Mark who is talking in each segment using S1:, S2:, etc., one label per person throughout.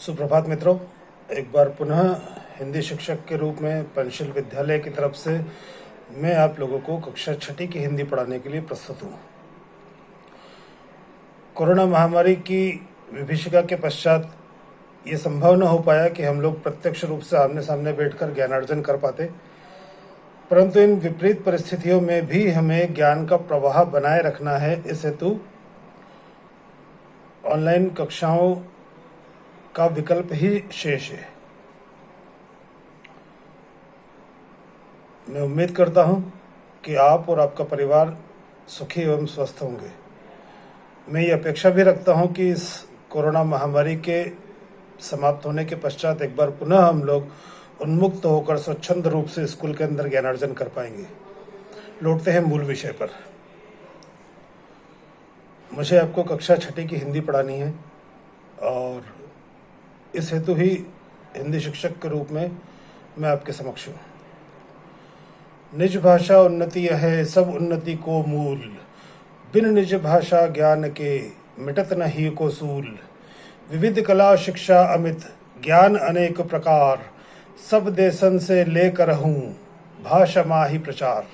S1: सुप्रभात मित्रों, एक बार पुनः हिंदी शिक्षक के रूप में पंचशील विद्यालय की तरफ से मैं आप लोगों को कक्षा छठी की हिंदी पढ़ाने के लिए प्रस्तुत हूँ। कोरोना महामारी की विभीषिका के पश्चात ये संभव न हो पाया कि हम लोग प्रत्यक्ष रूप से आमने सामने बैठकर ज्ञानार्जन कर पाते, परंतु इन विपरीत परिस्थितियों में भी हमें ज्ञान का प्रवाह बनाए रखना है। इस हेतु ऑनलाइन कक्षाओं का विकल्प ही शेष है। मैं उम्मीद करता हूं कि आप और आपका परिवार सुखी एवं स्वस्थ होंगे। मैं ये अपेक्षा भी रखता हूं कि इस कोरोना महामारी के समाप्त होने के पश्चात एक बार पुनः हम लोग उन्मुक्त होकर स्वच्छंद रूप से स्कूल के अंदर ज्ञानार्जन कर पाएंगे। लौटते हैं मूल विषय पर। मुझे आपको कक्षा छठी की हिंदी पढ़ानी है और इस हेतु ही हिंदी शिक्षक के रूप में मैं आपके समक्ष हूँ। निज भाषा उन्नति है सब उन्नति को मूल, बिन निज भाषा ज्ञान के मिटत न ही को सूल। विविध कला शिक्षा अमित ज्ञान अनेक प्रकार, सब देशन से लेकर हूँ भाषा माही प्रचार।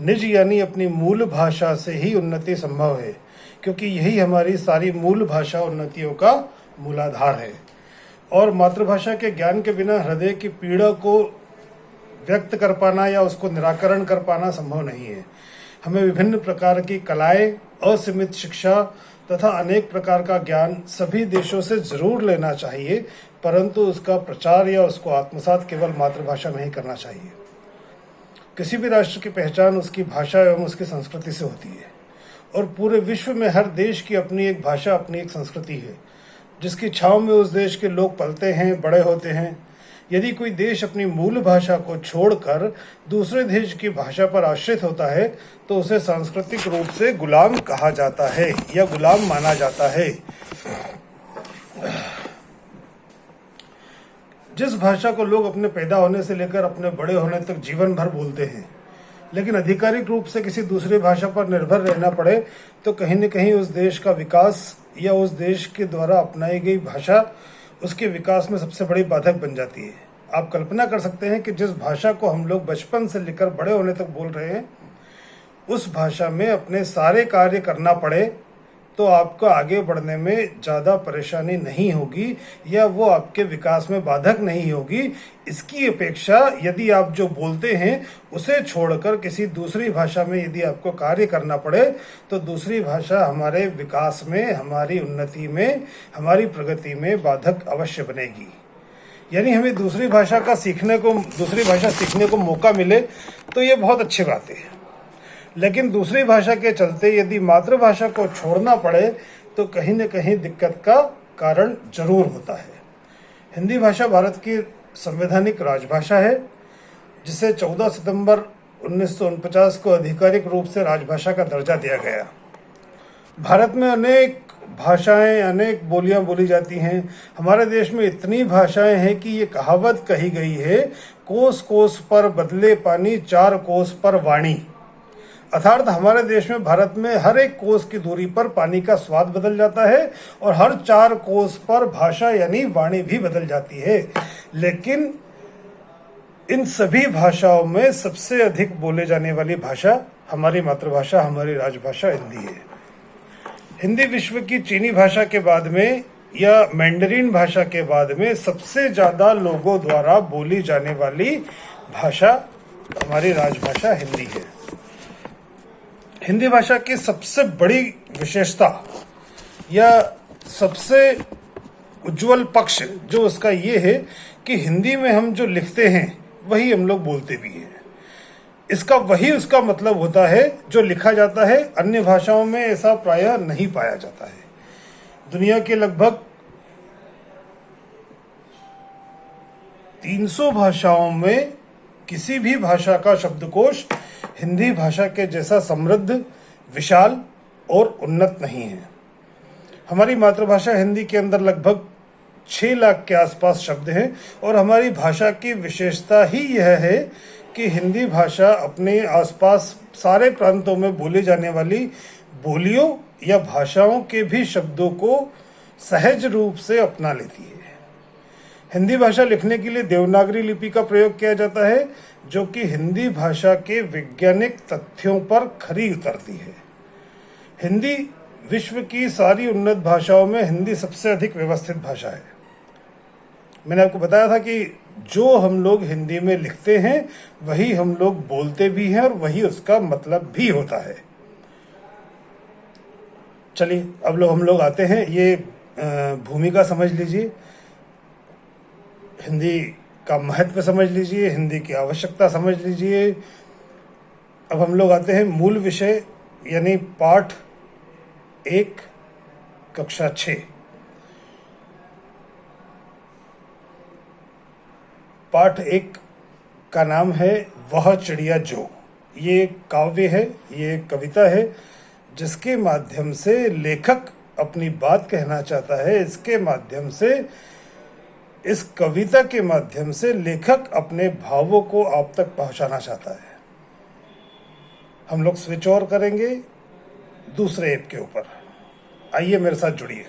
S1: निज यानी अपनी मूल भाषा से ही उन्नति संभव है, क्योंकि यही हमारी सारी मूल भाषा उन्नतियों का मूलाधार है। और मातृभाषा के ज्ञान के बिना हृदय की पीड़ा को व्यक्त कर पाना या उसको निराकरण कर पाना संभव नहीं है। हमें विभिन्न प्रकार की कलाएं, असीमित शिक्षा तथा अनेक प्रकार का ज्ञान सभी देशों से जरूर लेना चाहिए, परंतु उसका प्रचार या उसको आत्मसात केवल मातृभाषा में ही करना चाहिए। किसी भी राष्ट्र की पहचान उसकी भाषा एवं उसकी संस्कृति से होती है, और पूरे विश्व में हर देश की अपनी एक भाषा, अपनी एक संस्कृति है, जिसकी छाँव में उस देश के लोग पलते हैं, बड़े होते हैं। यदि कोई देश अपनी मूल भाषा को छोड़कर दूसरे देश की भाषा पर आश्रित होता है तो उसे सांस्कृतिक रूप से गुलाम कहा जाता है या गुलाम माना जाता है। जिस भाषा को लोग अपने पैदा होने से लेकर अपने बड़े होने तक जीवन भर बोलते हैं, लेकिन आधिकारिक रूप से किसी दूसरी भाषा पर निर्भर रहना पड़े तो कहीं न कहीं उस देश का विकास या उस देश के द्वारा अपनाई गई भाषा उसके विकास में सबसे बड़ी बाधक बन जाती है। आप कल्पना कर सकते हैं कि जिस भाषा को हम लोग बचपन से लेकर बड़े होने तक बोल रहे हैं, उस भाषा में अपने सारे कार्य करना पड़े तो आपको आगे बढ़ने में ज़्यादा परेशानी नहीं होगी या वो आपके विकास में बाधक नहीं होगी। इसकी अपेक्षा यदि आप जो बोलते हैं उसे छोड़कर किसी दूसरी भाषा में यदि आपको कार्य करना पड़े तो दूसरी भाषा हमारे विकास में, हमारी उन्नति में, हमारी प्रगति में बाधक अवश्य बनेगी। यानी हमें दूसरी भाषा सीखने को मौका मिले तो ये बहुत अच्छी बात है, लेकिन दूसरी भाषा के चलते यदि मातृभाषा को छोड़ना पड़े तो कहीं न कहीं दिक्कत का कारण जरूर होता है। हिंदी भाषा भारत की संवैधानिक राजभाषा है, जिसे 14 सितंबर 1949 को आधिकारिक रूप से राजभाषा का दर्जा दिया गया। भारत में अनेक भाषाएं, अनेक बोलियां बोली जाती हैं। हमारे देश में इतनी भाषाएं हैं कि ये कहावत कही गई है, कोस कोस पर बदले पानी, चार कोस पर वाणी। अर्थात हमारे देश में, भारत में हर एक कोस की दूरी पर पानी का स्वाद बदल जाता है और हर 4 कोस पर भाषा यानी वाणी भी बदल जाती है। लेकिन इन सभी भाषाओं में सबसे अधिक बोले जाने वाली भाषा हमारी मातृभाषा, हमारी राजभाषा हिंदी है। हिंदी विश्व की चीनी भाषा के बाद में या मैंडरीन भाषा के बाद में सबसे ज़्यादा लोगों द्वारा बोली जाने वाली भाषा हमारी राजभाषा हिंदी है। हिंदी भाषा की सबसे बड़ी विशेषता या सबसे उज्जवल पक्ष जो उसका ये है कि हिंदी में हम जो लिखते हैं वही हम लोग बोलते भी हैं। उसका मतलब होता है जो लिखा जाता है। अन्य भाषाओं में ऐसा प्रायः नहीं पाया जाता है। दुनिया के लगभग 300 भाषाओं में किसी भी भाषा का शब्दकोश हिंदी भाषा के जैसा समृद्ध, विशाल और उन्नत नहीं है। हमारी मातृभाषा हिंदी के अंदर लगभग 6 लाख के आसपास शब्द हैं और हमारी भाषा की विशेषता ही यह है कि हिंदी भाषा अपने आसपास सारे प्रांतों में बोली जाने वाली बोलियों या भाषाओं के भी शब्दों को सहज रूप से अपना लेती है। हिंदी भाषा लिखने के लिए देवनागरी लिपि का प्रयोग किया जाता है, जो कि हिंदी भाषा के वैज्ञानिक तथ्यों पर खरी उतरती है। हिंदी विश्व की सारी उन्नत भाषाओं में हिंदी सबसे अधिक व्यवस्थित भाषा है। मैंने आपको बताया था कि जो हम लोग हिंदी में लिखते हैं वही हम लोग बोलते भी हैं और वही उसका मतलब भी होता है। चलिए अब हम लोग आते हैं, ये भूमिका समझ लीजिए, हिंदी का महत्व समझ लीजिए, हिंदी की आवश्यकता समझ लीजिए। अब हम लोग आते हैं मूल विषय यानी पाठ 1 कक्षा 6। पाठ 1 का नाम है वह चिड़िया जो। ये काव्य है, ये कविता है जिसके माध्यम से लेखक अपनी बात कहना चाहता है। इसके माध्यम से, इस कविता के माध्यम से लेखक अपने भावों को आप तक पहुंचाना चाहता है। हम लोग स्विच ओवर करेंगे दूसरे ऐप के ऊपर। आइए मेरे साथ जुड़िए।